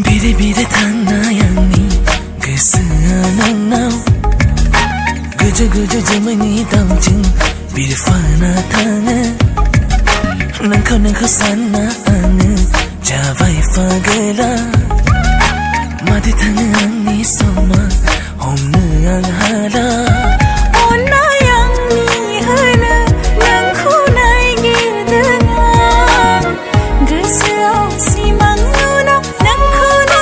Biri biri tanayani kesananau Guju guju jamani daujin biri fana tanga Nangkau nangkau sana ane jawai fagela Mati tangani soma homne ang hala Ona yang ni hana nangku nai girdana Gesau simang nuna nangku na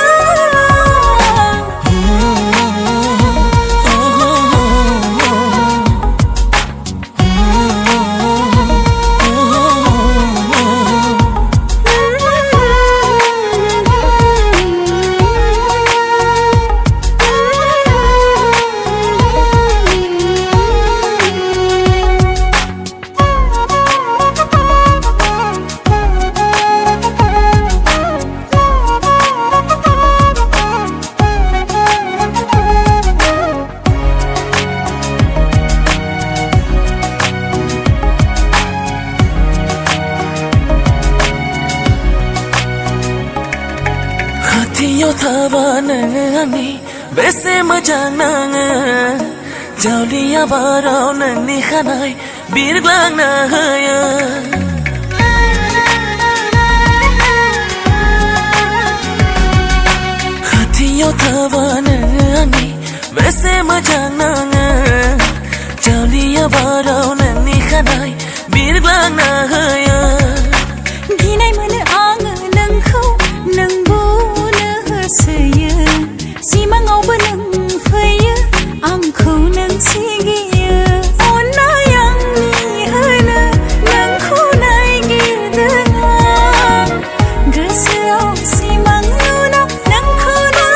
Yo tabanani bese majananga Jaulia barau nani khanai birglang na haya Hati yo tabanani bese majananga Jaulia barau nani khanai birglang na haya Ginai mana ang nangkau nangbu Saya simangau benang faya angkau nang sigia Ona yang ni hana nangku nai girdana Gesau simang nuna nangku na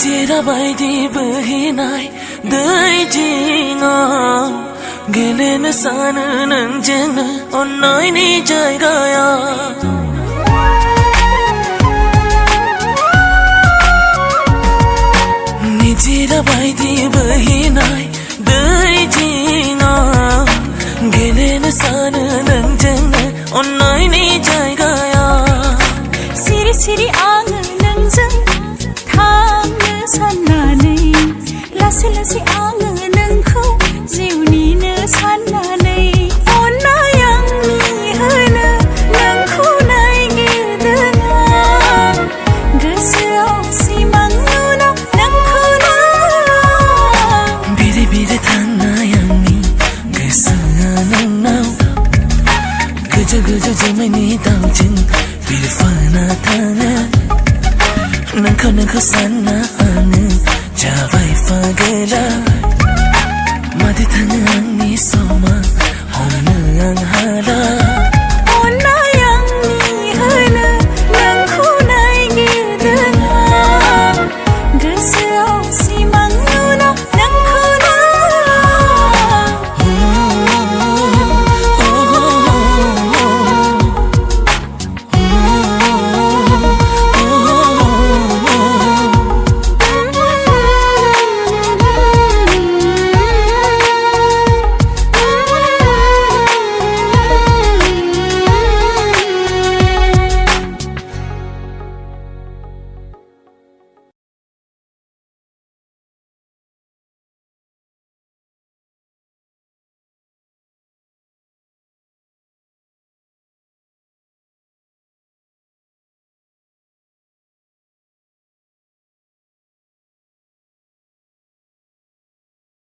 Tira bai di bahinai dai jinga gelen sana nang jena onnai ni jai gaya ni tira bai di bahinai dai jinga gelen sana nang jena onnai ni jai gaya siri siri ang nang jeng Sananai lasi lasi ang nangkau jiuni sananai Ona yang ni hana nangku nai girdana Gesau simang nuna nangku na Biri biri tanayang ni kesananau Guju guju jamani daujin biri fana tanga Nangkau nangkau sana ane jawai fagela Mati tangani soma homne ang hala